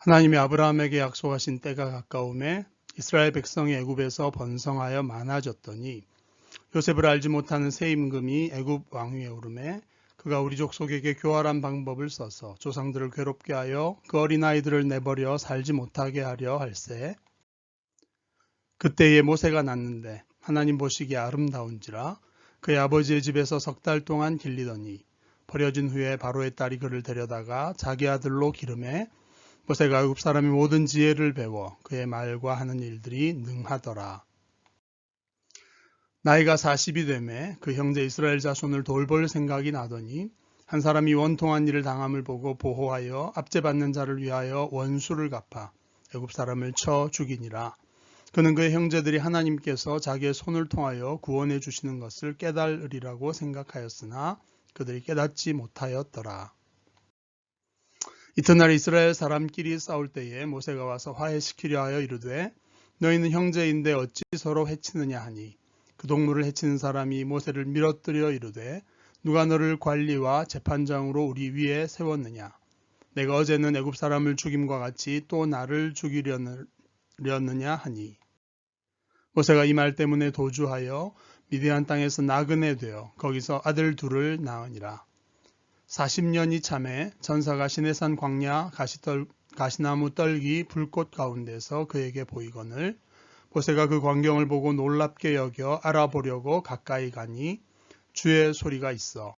하나님이 아브라함에게 약속하신 때가 가까움에 이스라엘 백성이 애굽에서 번성하여 많아졌더니 요셉을 알지 못하는 새 임금이 애굽 왕위에 오르매 그가 우리 족속에게 교활한 방법을 써서 조상들을 괴롭게 하여 그 어린아이들을 내버려 살지 못하게 하려 할세. 그때에 모세가 낳는데 하나님 보시기에 아름다운지라 그의 아버지의 집에서 3달 동안 길리더니 버려진 후에 바로의 딸이 그를 데려다가 자기 아들로 기르매 모세가 애굽 사람이 모든 지혜를 배워 그의 말과 하는 일들이 능하더라. 나이가 40이 되매 그 형제 이스라엘 자손을 돌볼 생각이 나더니 한 사람이 원통한 일을 당함을 보고 보호하여 압제받는 자를 위하여 원수를 갚아 애굽 사람을 쳐 죽이니라. 그는 그의 형제들이 하나님께서 자기의 손을 통하여 구원해 주시는 것을 깨달으리라고 생각하였으나 그들이 깨닫지 못하였더라. 이튿날 이스라엘 사람끼리 싸울 때에 모세가 와서 화해시키려 하여 이르되 너희는 형제인데 어찌 서로 해치느냐 하니 그 동물을 해치는 사람이 모세를 밀어뜨려 이르되 누가 너를 관리와 재판장으로 우리 위에 세웠느냐. 내가 어제는 애굽 사람을 죽임과 같이 또 나를 죽이려느냐 하니 모세가 이 말 때문에 도주하여 미디안 땅에서 나그네 되어 거기서 아들 둘을 낳으니라. 40년이 참에 전사가 시내산 광야 가시나무 떨기 불꽃 가운데서 그에게 보이거늘 모세가 그 광경을 보고 놀랍게 여겨 알아보려고 가까이 가니 주의 소리가 있어.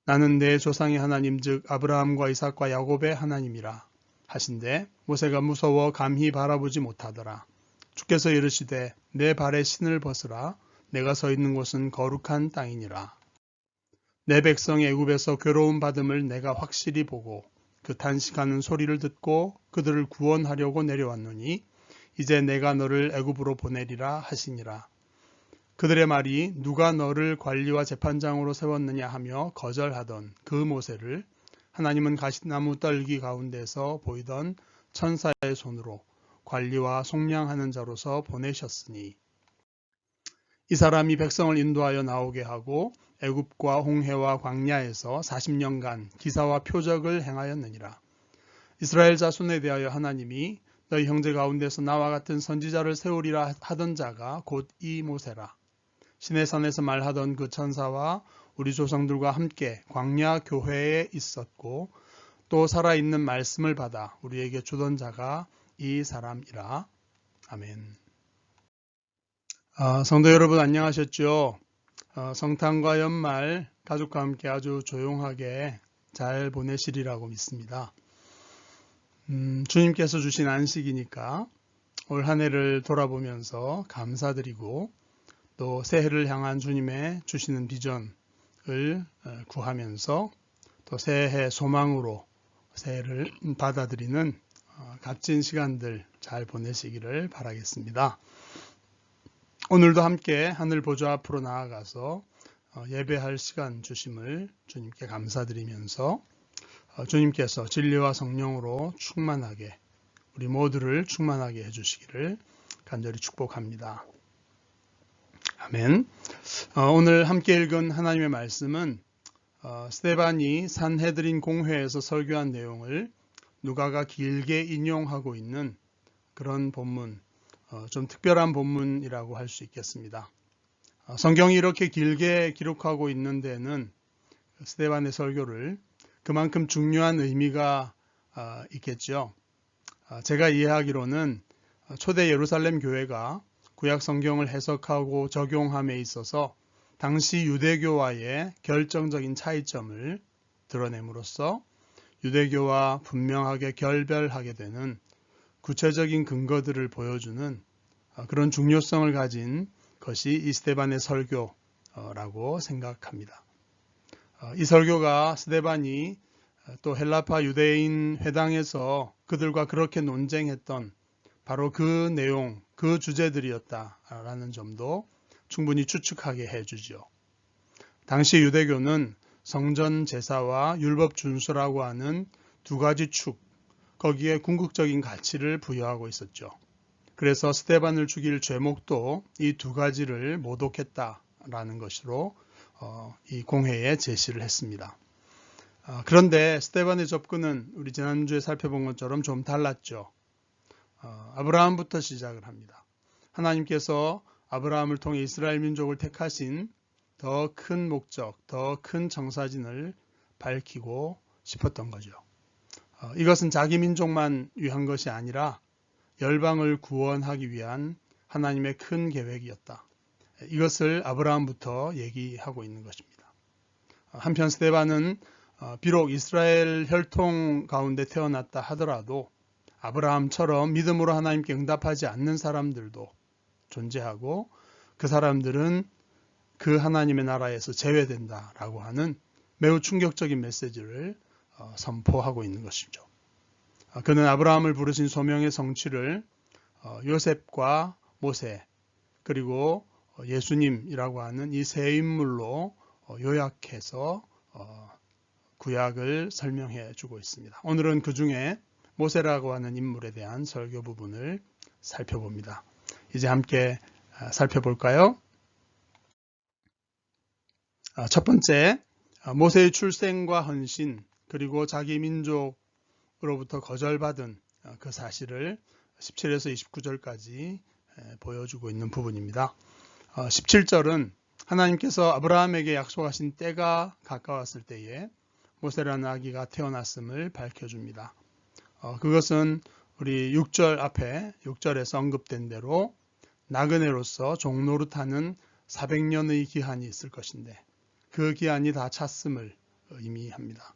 나는 내 조상의 하나님 즉 아브라함과 이삭과 야곱의 하나님이라 하신대 모세가 무서워 감히 바라보지 못하더라. 주께서 이르시되 내 발에 신을 벗으라. 내가 서 있는 곳은 거룩한 땅이니라. 내 백성이 애굽에서 괴로움 받음을 내가 확실히 보고 그 탄식하는 소리를 듣고 그들을 구원하려고 내려왔노니 이제 내가 너를 애굽으로 보내리라 하시니라. 그들의 말이 누가 너를 관리와 재판장으로 세웠느냐 하며 거절하던 그 모세를 하나님은 가시나무 떨기 가운데서 보이던 천사의 손으로 관리와 속량하는 자로서 보내셨으니 이 사람이 백성을 인도하여 나오게 하고 애굽과 홍해와 광야에서 40년간 기사와 표적을 행하였느니라. 이스라엘 자손에 대하여 하나님이 너희 형제 가운데서 나와 같은 선지자를 세우리라 하던 자가 곧 이 모세라. 시내산에서 말하던 그 천사와 우리 조상들과 함께 광야 교회에 있었고 또 살아있는 말씀을 받아 우리에게 주던 자가 이 사람이라. 아멘. 성도 여러분 안녕하셨죠? 성탄과 연말 가족과 함께 아주 조용하게 잘 보내시리라고 믿습니다. 주님께서 주신 안식이니까 올 한 해를 돌아보면서 감사드리고 또 새해를 향한 주님의 주시는 비전을 구하면서 또 새해 소망으로 새해를 받아들이는 값진 시간들 잘 보내시기를 바라겠습니다. 오늘도 함께 하늘 보좌 앞으로 나아가서 예배할 시간 주심을 주님께 감사드리면서 주님께서 진리와 성령으로 충만하게 우리 모두를 충만하게 해주시기를 간절히 축복합니다. 아멘. 오늘 함께 읽은 하나님의 말씀은 스데반이 산헤드린 공회에서 설교한 내용을 누가가 길게 인용하고 있는 그런 본문, 좀 특별한 본문이라고 할 수 있겠습니다. 성경이 이렇게 길게 기록하고 있는 데는 스데반의 설교를 그만큼 중요한 의미가 있겠죠. 제가 이해하기로는 초대 예루살렘 교회가 구약 성경을 해석하고 적용함에 있어서 당시 유대교와의 결정적인 차이점을 드러냄으로써 유대교와 분명하게 결별하게 되는 구체적인 근거들을 보여주는 그런 중요성을 가진 것이 이 스데반의 설교라고 생각합니다. 이 설교가 스데반이 또 헬라파 유대인 회당에서 그들과 그렇게 논쟁했던 바로 그 내용, 그 주제들이었다라는 점도 충분히 추측하게 해주죠. 당시 유대교는 성전 제사와 율법 준수라고 하는 두 가지 축, 거기에 궁극적인 가치를 부여하고 있었죠. 그래서 스데반을 죽일 죄목도 이 두 가지를 모독했다라는 것으로 이 공회에 제시를 했습니다. 그런데 스데반의 접근은 우리 지난주에 살펴본 것처럼 좀 달랐죠. 아브라함부터 시작을 합니다. 하나님께서 아브라함을 통해 이스라엘 민족을 택하신 더 큰 목적, 더 큰 청사진을 밝히고 싶었던 거죠. 이것은 자기 민족만 위한 것이 아니라 열방을 구원하기 위한 하나님의 큰 계획이었다. 이것을 아브라함부터 얘기하고 있는 것입니다. 한편 스데반은 비록 이스라엘 혈통 가운데 태어났다 하더라도 아브라함처럼 믿음으로 하나님께 응답하지 않는 사람들도 존재하고 그 사람들은 그 하나님의 나라에서 제외된다라고 하는 매우 충격적인 메시지를 선포하고 있는 것이죠. 그는 아브라함을 부르신 소명의 성취를 요셉과 모세 그리고 예수님이라고 하는 이 세 인물로 요약해서 구약을 설명해 주고 있습니다. 오늘은 그 중에 모세라고 하는 인물에 대한 설교 부분을 살펴봅니다. 이제 함께 살펴볼까요? 첫 번째, 모세의 출생과 헌신 그리고 자기 민족으로부터 거절받은 그 사실을 17에서 29절까지 보여주고 있는 부분입니다. 17절은 하나님께서 아브라함에게 약속하신 때가 가까웠을 때에 모세라는 아기가 태어났음을 밝혀줍니다. 그것은 우리 6절 앞에 6절에서 언급된 대로 나그네로서 종노릇하는 400년의 기한이 있을 것인데 그 기한이 다 찼음을 의미합니다.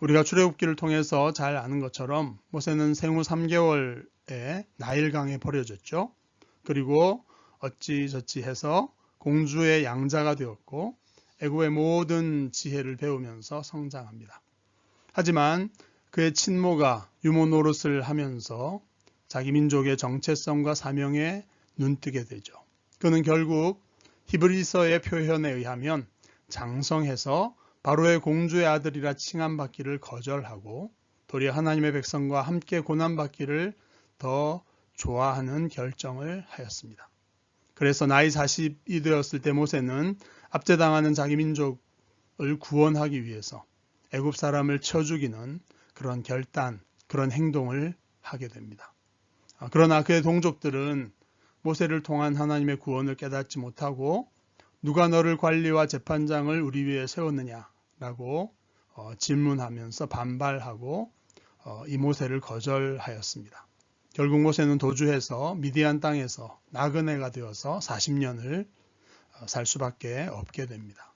우리가 출애굽기를 통해서 잘 아는 것처럼 모세는 생후 3개월에 나일강에 버려졌죠. 그리고 어찌저찌 해서 공주의 양자가 되었고 애굽의 모든 지혜를 배우면서 성장합니다. 하지만 그의 친모가 유모 노릇을 하면서 자기 민족의 정체성과 사명에 눈뜨게 되죠. 그는 결국 히브리서의 표현에 의하면 장성해서 바로의 공주의 아들이라 칭함받기를 거절하고 도리어 하나님의 백성과 함께 고난받기를 더 좋아하는 결정을 하였습니다. 그래서 나이 40이 되었을 때 모세는 압제당하는 자기 민족을 구원하기 위해서 애굽 사람을 쳐 죽이는 그런 결단, 그런 행동을 하게 됩니다. 그러나 그의 동족들은 모세를 통한 하나님의 구원을 깨닫지 못하고 누가 너를 관리와 재판장을 우리 위에 세웠느냐라고 질문하면서 반발하고 이 모세를 거절하였습니다. 결국 모세는 도주해서 미디안 땅에서 나그네가 되어서 40년을 살 수밖에 없게 됩니다.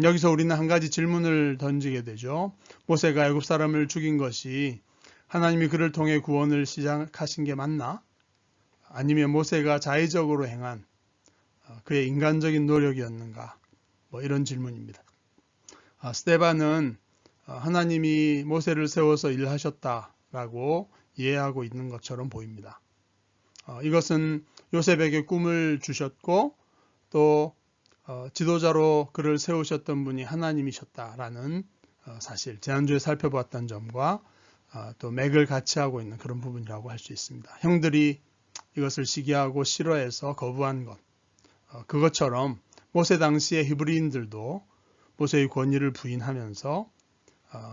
여기서 우리는 한 가지 질문을 던지게 되죠. 모세가 애굽 사람을 죽인 것이 하나님이 그를 통해 구원을 시작하신 게 맞나? 아니면 모세가 자의적으로 행한 그의 인간적인 노력이었는가? 이런 질문입니다. 스데반은 하나님이 모세를 세워서 일하셨다라고 이해하고 있는 것처럼 보입니다. 이것은 요셉에게 꿈을 주셨고 또 지도자로 그를 세우셨던 분이 하나님이셨다라는 사실, 지난주에 살펴봤던 점과 또 맥을 같이 하고 있는 그런 부분이라고 할 수 있습니다. 형들이 이것을 시기하고 싫어해서 거부한 것, 그것처럼 모세 당시의 히브리인들도 모세의 권위를 부인하면서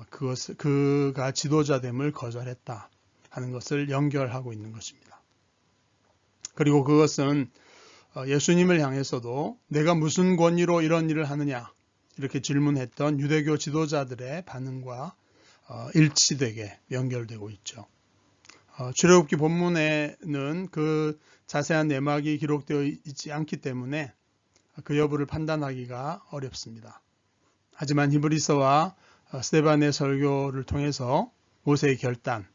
그가 지도자됨을 거절했다 하는 것을 연결하고 있는 것입니다. 그리고 그것은 예수님을 향해서도 내가 무슨 권위로 이런 일을 하느냐 이렇게 질문했던 유대교 지도자들의 반응과 일치되게 연결되고 있죠. 출애굽기 본문에는 그 자세한 내막이 기록되어 있지 않기 때문에 그 여부를 판단하기가 어렵습니다. 하지만 히브리서와 스데반의 설교를 통해서 모세의 결단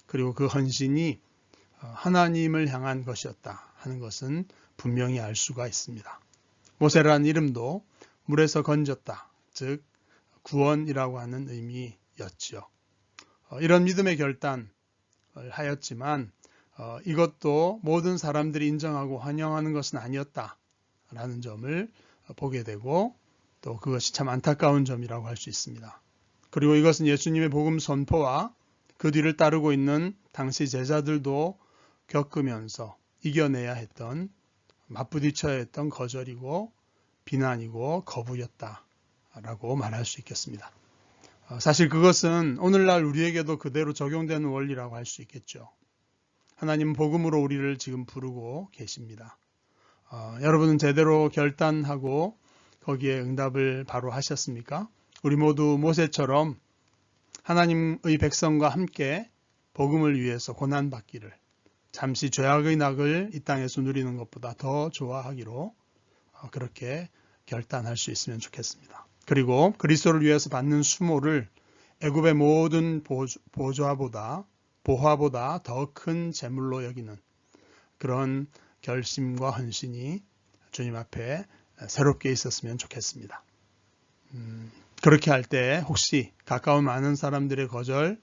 그리고 그 헌신이 하나님을 향한 것이었다 하는 것은 분명히 알 수가 있습니다. 모세라는 이름도 물에서 건졌다, 즉 구원이라고 하는 의미였지요. 이런 믿음의 결단을 하였지만 이것도 모든 사람들이 인정하고 환영하는 것은 아니었다라는 점을 보게 되고 또 그것이 참 안타까운 점이라고 할 수 있습니다. 그리고 이것은 예수님의 복음 선포와 그 뒤를 따르고 있는 당시 제자들도 겪으면서 이겨내야 했던, 맞부딪혀야 했던 거절이고 비난이고 거부였다라고 말할 수 있겠습니다. 사실 그것은 오늘날 우리에게도 그대로 적용되는 원리라고 할 수 있겠죠. 하나님은 복음으로 우리를 지금 부르고 계십니다. 여러분은 제대로 결단하고 거기에 응답을 바로 하셨습니까? 우리 모두 모세처럼 하나님의 백성과 함께 복음을 위해서 고난받기를, 잠시 죄악의 낙을 이 땅에서 누리는 것보다 더 좋아하기로 그렇게 결단할 수 있으면 좋겠습니다. 그리고 그리스도를 위해서 받는 수모를 애굽의 모든 보화보다 더 큰 재물로 여기는 그런 결심과 헌신이 주님 앞에 새롭게 있었으면 좋겠습니다. 그렇게 할 때 혹시 가까운 많은 사람들의 거절,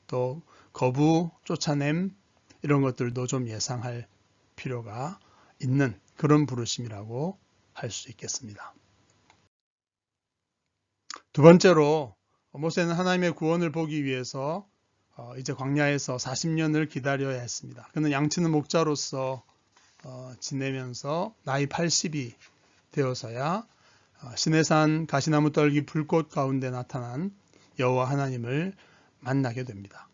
또 거부, 쫓아냄 이런 것들도 좀 예상할 필요가 있는 그런 부르심이라고 할 수 있겠습니다. 두 번째로 모세는 하나님의 구원을 보기 위해서 이제 광야에서 40년을 기다려야 했습니다. 그는 양치는 목자로서 지내면서 나이 80이 되어서야 시내산 가시나무 떨기 불꽃 가운데 나타난 여호와 하나님을 만나게 됩니다.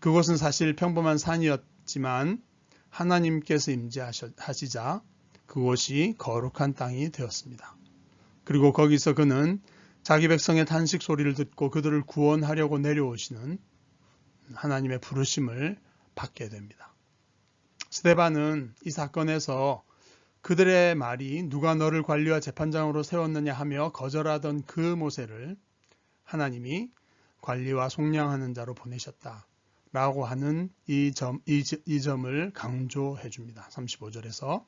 그곳은 사실 평범한 산이었지만 하나님께서 임재하시자 그곳이 거룩한 땅이 되었습니다. 그리고 거기서 그는 자기 백성의 탄식 소리를 듣고 그들을 구원하려고 내려오시는 하나님의 부르심을 받게 됩니다. 스데반은 이 사건에서 그들의 말이 누가 너를 관리와 재판장으로 세웠느냐 하며 거절하던 그 모세를 하나님이 관리와 속량하는 자로 보내셨다라고 하는 이 점을 강조해 줍니다. 35절에서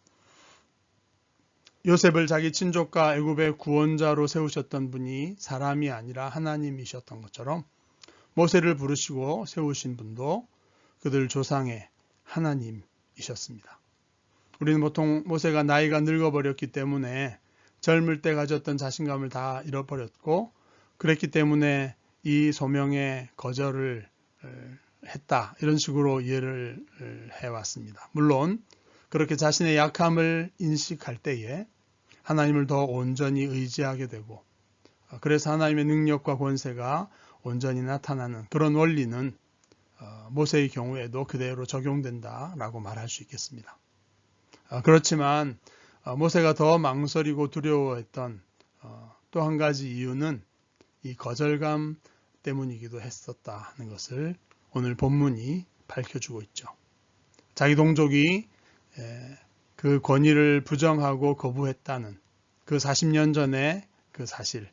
요셉을 자기 친족과 애굽의 구원자로 세우셨던 분이 사람이 아니라 하나님이셨던 것처럼 모세를 부르시고 세우신 분도 그들 조상의 하나님이셨습니다. 우리는 보통 모세가 나이가 늙어버렸기 때문에 젊을 때 가졌던 자신감을 다 잃어버렸고 그랬기 때문에 이 소명에 거절을 했다 이런 식으로 이해를 해왔습니다. 물론 그렇게 자신의 약함을 인식할 때에 하나님을 더 온전히 의지하게 되고 그래서 하나님의 능력과 권세가 온전히 나타나는 그런 원리는 모세의 경우에도 그대로 적용된다라고 말할 수 있겠습니다. 그렇지만 모세가 더 망설이고 두려워했던 또 한 가지 이유는 이 거절감 때문이기도 했었다는 것을 오늘 본문이 밝혀주고 있죠. 자기 동족이 그 권위를 부정하고 거부했다는 그 40년 전의 그 사실,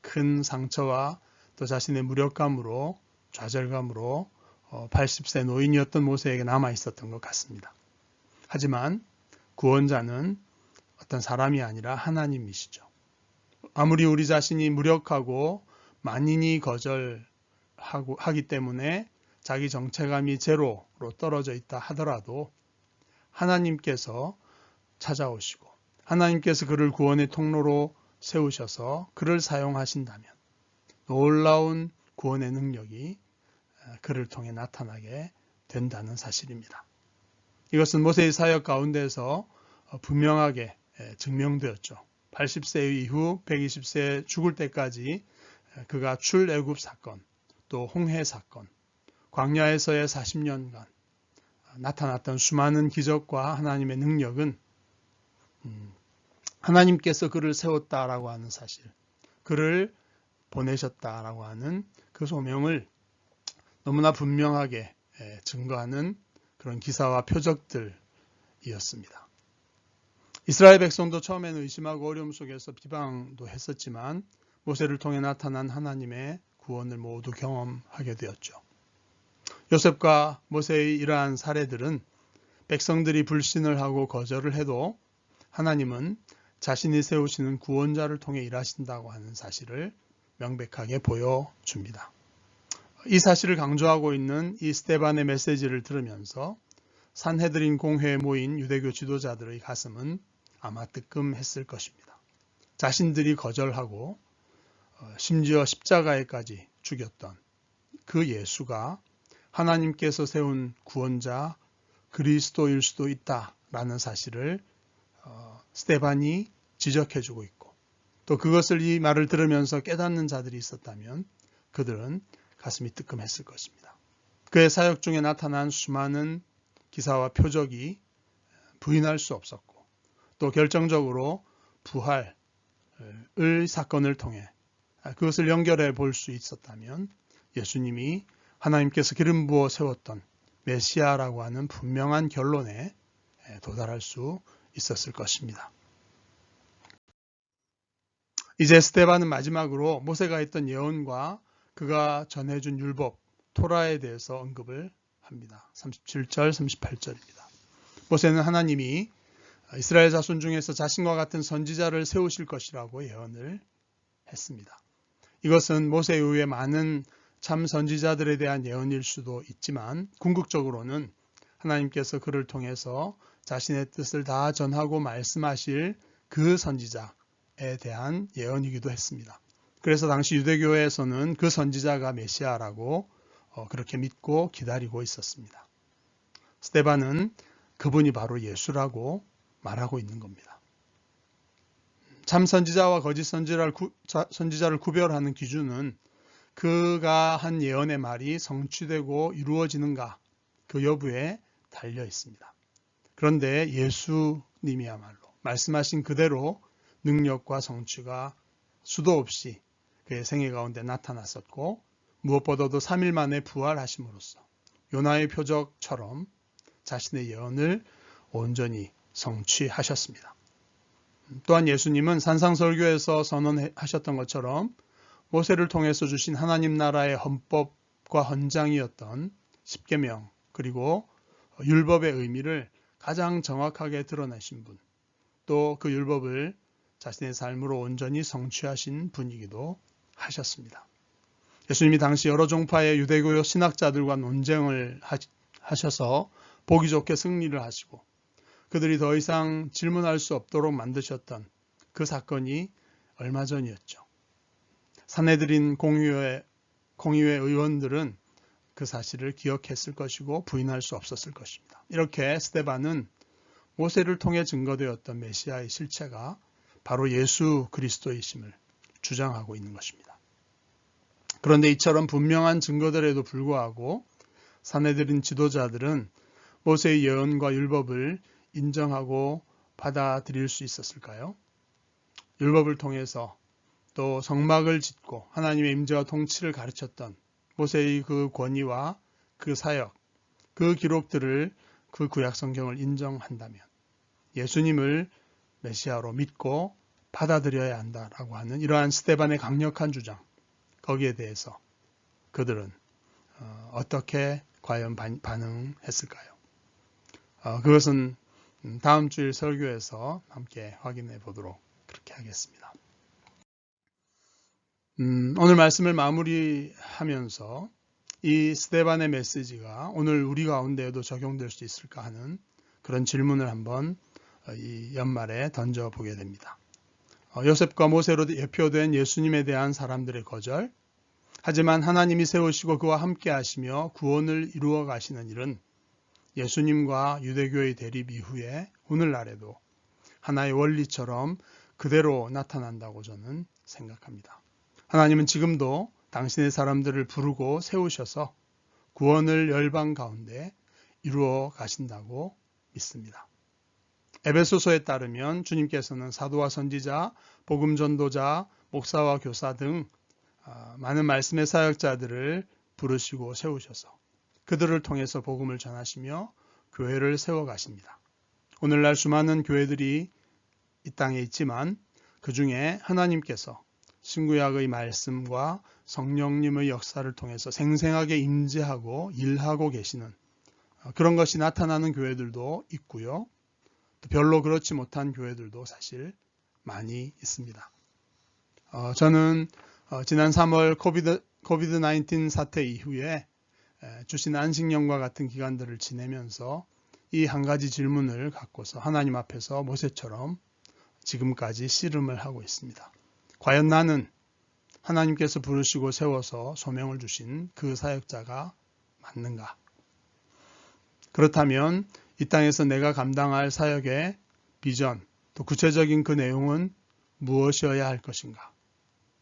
큰 상처와 또 자신의 무력감으로 좌절감으로 80세 노인이었던 모세에게 남아 있었던 것 같습니다. 하지만 구원자는 어떤 사람이 아니라 하나님이시죠. 아무리 우리 자신이 무력하고 만인이 거절하기 때문에 자기 정체감이 제로로 떨어져 있다 하더라도 하나님께서 찾아오시고 하나님께서 그를 구원의 통로로 세우셔서 그를 사용하신다면 놀라운 구원의 능력이 그를 통해 나타나게 된다는 사실입니다. 이것은 모세의 사역 가운데서 분명하게 증명되었죠. 80세 이후 120세 죽을 때까지 그가 출애굽 사건, 또 홍해 사건, 광야에서의 40년간 나타났던 수많은 기적과 하나님의 능력은 하나님께서 그를 세웠다라고 하는 사실, 그를 보내셨다라고 하는 그 소명을 너무나 분명하게 증거하는 그런 기사와 표적들이었습니다. 이스라엘 백성도 처음에는 의심하고 어려움 속에서 비방도 했었지만 모세를 통해 나타난 하나님의 구원을 모두 경험하게 되었죠. 요셉과 모세의 이러한 사례들은 백성들이 불신을 하고 거절을 해도 하나님은 자신이 세우시는 구원자를 통해 일하신다고 하는 사실을 명백하게 보여줍니다. 이 사실을 강조하고 있는 이 스데반의 메시지를 들으면서 산헤드린 공회에 모인 유대교 지도자들의 가슴은 아마 뜨끔했을 것입니다. 자신들이 거절하고 심지어 십자가에까지 죽였던 그 예수가 하나님께서 세운 구원자 그리스도일 수도 있다라는 사실을 스데반이 지적해주고 있고 또 그것을 이 말을 들으면서 깨닫는 자들이 있었다면 그들은 가슴이 뜨끔했을 것입니다. 그의 사역 중에 나타난 수많은 기사와 표적이 부인할 수 없었고 또 결정적으로 부활의 사건을 통해 그것을 연결해 볼 수 있었다면 예수님이 하나님께서 기름 부어 세웠던 메시아라고 하는 분명한 결론에 도달할 수 있었을 것입니다. 이제 스데반은 마지막으로 모세가 했던 예언과 그가 전해준 율법, 토라에 대해서 언급을 합니다. 37절, 38절입니다. 모세는 하나님이 이스라엘 자손 중에서 자신과 같은 선지자를 세우실 것이라고 예언을 했습니다. 이것은 모세 이후에 많은 참 선지자들에 대한 예언일 수도 있지만 궁극적으로는 하나님께서 그를 통해서 자신의 뜻을 다 전하고 말씀하실 그 선지자에 대한 예언이기도 했습니다. 그래서 당시 유대교회에서는 그 선지자가 메시아라고 그렇게 믿고 기다리고 있었습니다. 스데반은 그분이 바로 예수라고 말하고 있는 겁니다. 참 선지자와 거짓 선지자를 구별하는 기준은 그가 한 예언의 말이 성취되고 이루어지는가 그 여부에 달려 있습니다. 그런데 예수님이야말로 말씀하신 그대로 능력과 성취가 수도 없이 그의 생애 가운데 나타났었고 무엇보다도 3일 만에 부활하심으로써 요나의 표적처럼 자신의 예언을 온전히 성취하셨습니다. 또한 예수님은 산상설교에서 선언하셨던 것처럼 모세를 통해서 주신 하나님 나라의 헌법과 헌장이었던 십계명 그리고 율법의 의미를 가장 정확하게 드러내신 분, 또 그 율법을 자신의 삶으로 온전히 성취하신 분이기도 하셨습니다. 예수님이 당시 여러 종파의 유대교 신학자들과 논쟁을 하셔서 보기 좋게 승리를 하시고 그들이 더 이상 질문할 수 없도록 만드셨던 그 사건이 얼마 전이었죠. 산헤드린 공의회 의원들은 그 사실을 기억했을 것이고 부인할 수 없었을 것입니다. 이렇게 스데반은 모세를 통해 증거되었던 메시아의 실체가 바로 예수 그리스도이심을 주장하고 있는 것입니다. 그런데 이처럼 분명한 증거들에도 불구하고 산헤드린 지도자들은 모세의 예언과 율법을 인정하고 받아들일 수 있었을까요? 율법을 통해서 또 성막을 짓고 하나님의 임재와 통치를 가르쳤던 모세의 그 권위와 그 사역, 그 기록들을 그 구약 성경을 인정한다면 예수님을 메시아로 믿고 받아들여야 한다라고 하는 이러한 스데반의 강력한 주장, 거기에 대해서 그들은 어떻게 과연 반응했을까요? 그것은 다음 주일 설교에서 함께 확인해 보도록 그렇게 하겠습니다. 오늘 말씀을 마무리하면서 이 스데반의 메시지가 오늘 우리 가운데에도 적용될 수 있을까 하는 그런 질문을 한번 이 연말에 던져보게 됩니다. 요셉과 모세로 예표된 예수님에 대한 사람들의 거절, 하지만 하나님이 세우시고 그와 함께 하시며 구원을 이루어 가시는 일은 예수님과 유대교의 대립 이후에 오늘날에도 하나의 원리처럼 그대로 나타난다고 저는 생각합니다. 하나님은 지금도 당신의 사람들을 부르고 세우셔서 구원을 열방 가운데 이루어 가신다고 믿습니다. 에베소서에 따르면 주님께서는 사도와 선지자, 복음 전도자, 목사와 교사 등 많은 말씀의 사역자들을 부르시고 세우셔서 그들을 통해서 복음을 전하시며 교회를 세워가십니다. 오늘날 수많은 교회들이 이 땅에 있지만 그 중에 하나님께서 신구약의 말씀과 성령님의 역사를 통해서 생생하게 임재하고 일하고 계시는 그런 것이 나타나는 교회들도 있고요. 또 별로 그렇지 못한 교회들도 사실 많이 있습니다. 저는 지난 3월 코비드-19 사태 이후에 주신 안식년과 같은 기간들을 지내면서 이 한 가지 질문을 갖고서 하나님 앞에서 모세처럼 지금까지 씨름을 하고 있습니다. 과연 나는 하나님께서 부르시고 세워서 소명을 주신 그 사역자가 맞는가? 그렇다면 이 땅에서 내가 감당할 사역의 비전, 또 구체적인 그 내용은 무엇이어야 할 것인가?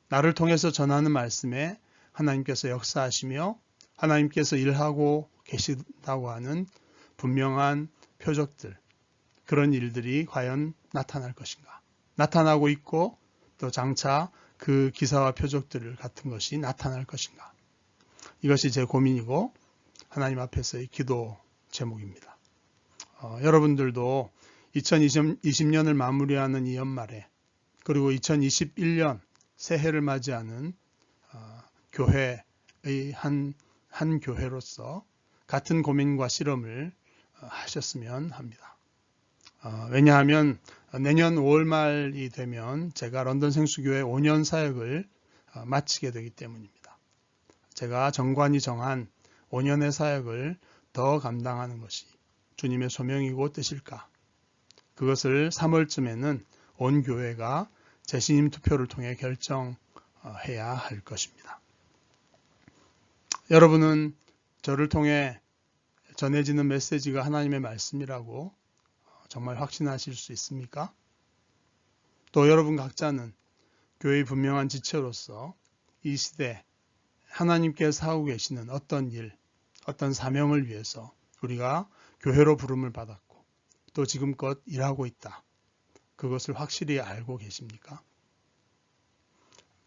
나를 통해서 전하는 말씀에 하나님께서 역사하시며 하나님께서 일하고 계시다고 하는 분명한 표적들, 그런 일들이 과연 나타날 것인가? 나타나고 있고 또 장차 그 기사와 표적들 같은 것이 나타날 것인가? 이것이 제 고민이고 하나님 앞에서의 기도 제목입니다. 여러분들도 2020년을 마무리하는 이 연말에 그리고 2021년 새해를 맞이하는 교회의 한 교회로서 같은 고민과 실험을 하셨으면 합니다. 왜냐하면 내년 5월 말이 되면 제가 런던 생수교회 5년 사역을 마치게 되기 때문입니다. 제가 정관이 정한 5년의 사역을 더 감당하는 것이 주님의 소명이고 뜻일까? 그것을 3월쯤에는 온 교회가 재신임 투표를 통해 결정해야 할 것입니다. 여러분은 저를 통해 전해지는 메시지가 하나님의 말씀이라고 정말 확신하실 수 있습니까? 또 여러분 각자는 교회의 분명한 지체로서 이 시대 하나님께서 하고 계시는 어떤 일, 어떤 사명을 위해서 우리가 교회로 부름을 받았고 또 지금껏 일하고 있다. 그것을 확실히 알고 계십니까?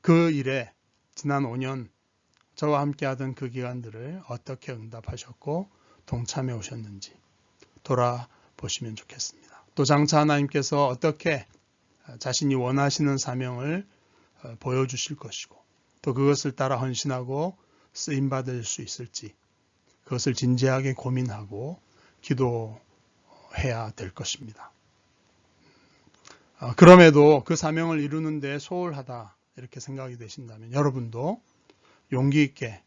그 일에 지난 5년 저와 함께 하던 그 기간들을 어떻게 응답하셨고 동참해 오셨는지 돌아보시면 좋겠습니다. 또 장차 하나님께서 어떻게 자신이 원하시는 사명을 보여주실 것이고 또 그것을 따라 헌신하고 쓰임받을 수 있을지 그것을 진지하게 고민하고 기도해야 될 것입니다. 그럼에도 그 사명을 이루는 데 소홀하다 이렇게 생각이 되신다면 여러분도 용기 있게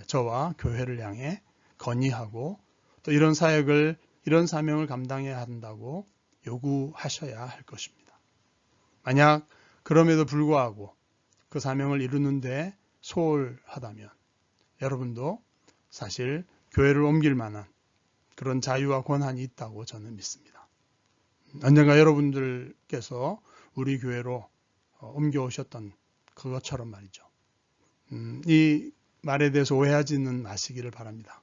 저와 교회를 향해 건의하고 또 이런 사역을 이런 사명을 감당해야 한다고 요구하셔야 할 것입니다. 만약 그럼에도 불구하고 그 사명을 이루는데 소홀하다면 여러분도 사실 교회를 옮길 만한 그런 자유와 권한이 있다고 저는 믿습니다. 언젠가 여러분들께서 우리 교회로 옮겨오셨던 그것처럼 말이죠. 이 말에 대해서 오해하지는 마시기를 바랍니다.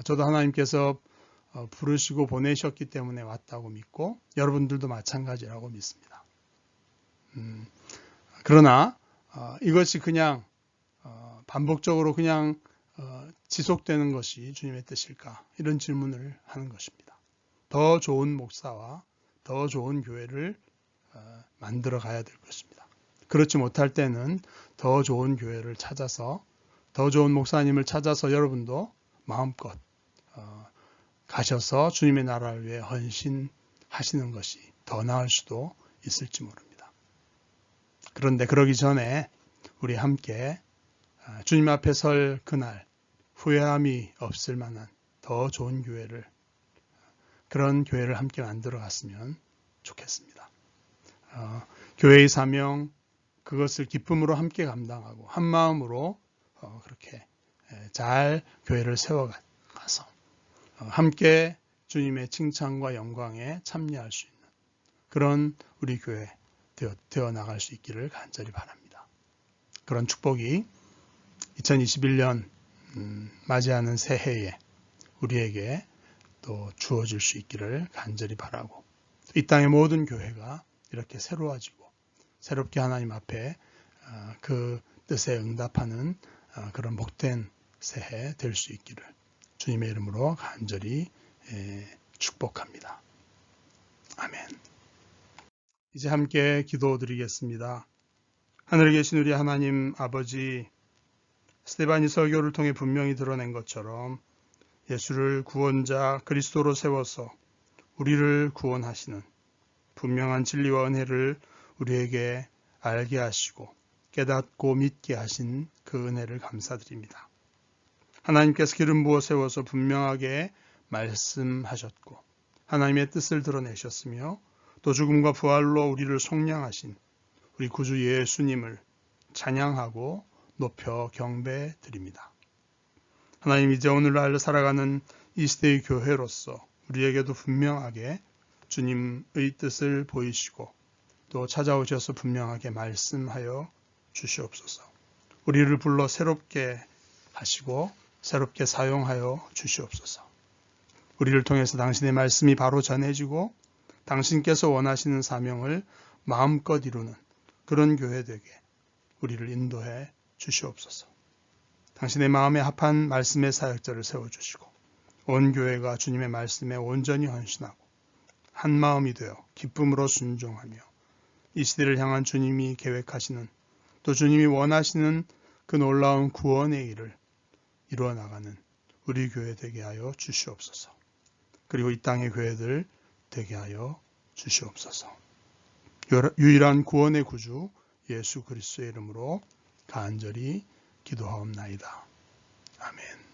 저도 하나님께서 부르시고 보내셨기 때문에 왔다고 믿고 여러분들도 마찬가지라고 믿습니다. 그러나 이것이 그냥 반복적으로 그냥 지속되는 것이 주님의 뜻일까? 이런 질문을 하는 것입니다. 더 좋은 목사와 더 좋은 교회를 만들어 가야 될 것입니다. 그렇지 못할 때는 더 좋은 교회를 찾아서 더 좋은 목사님을 찾아서 여러분도 마음껏 가셔서 주님의 나라를 위해 헌신하시는 것이 더 나을 수도 있을지 모릅니다. 그런데 그러기 전에 우리 함께 주님 앞에 설 그날 후회함이 없을 만한 더 좋은 교회를 그런 교회를 함께 만들어 갔으면 좋겠습니다. 교회의 사명 그것을 기쁨으로 함께 감당하고 한 마음으로 그렇게 잘 교회를 세워가서 함께 주님의 칭찬과 영광에 참여할 수 있는 그런 우리 교회 되어 나갈 수 있기를 간절히 바랍니다. 그런 축복이 2021년 맞이하는 새해에 우리에게 또 주어질 수 있기를 간절히 바라고 이 땅의 모든 교회가 이렇게 새로워지고 새롭게 하나님 앞에 그 뜻에 응답하는 그런 복된 새해 될 수 있기를 주님의 이름으로 간절히 축복합니다. 아멘. 이제 함께 기도드리겠습니다. 하늘에 계신 우리 하나님 아버지, 스데반이 설교를 통해 분명히 드러낸 것처럼 예수를 구원자 그리스도로 세워서 우리를 구원하시는 분명한 진리와 은혜를 우리에게 알게 하시고 깨닫고 믿게 하신 그 은혜를 감사드립니다. 하나님께서 기름 부어 세워서 분명하게 말씀하셨고 하나님의 뜻을 드러내셨으며 또 죽음과 부활로 우리를 속량하신 우리 구주 예수님을 찬양하고 높여 경배드립니다. 하나님, 이제 오늘날 살아가는 이 시대의 교회로서 우리에게도 분명하게 주님의 뜻을 보이시고 또 찾아오셔서 분명하게 말씀하여 주시옵소서. 우리를 불러 새롭게 하시고 새롭게 사용하여 주시옵소서. 우리를 통해서 당신의 말씀이 바로 전해지고 당신께서 원하시는 사명을 마음껏 이루는 그런 교회 되게 우리를 인도해 주시옵소서. 당신의 마음에 합한 말씀의 사역자를 세워주시고 온 교회가 주님의 말씀에 온전히 헌신하고 한 마음이 되어 기쁨으로 순종하며 이 시대를 향한 주님이 계획하시는 또 주님이 원하시는 그 놀라운 구원의 일을 이루어 나가는 우리 교회 되게 하여 주시옵소서. 그리고 이 땅의 교회들 되게 하여 주시옵소서. 유일한 구원의 구주 예수 그리스도의 이름으로 간절히 기도하옵나이다. 아멘.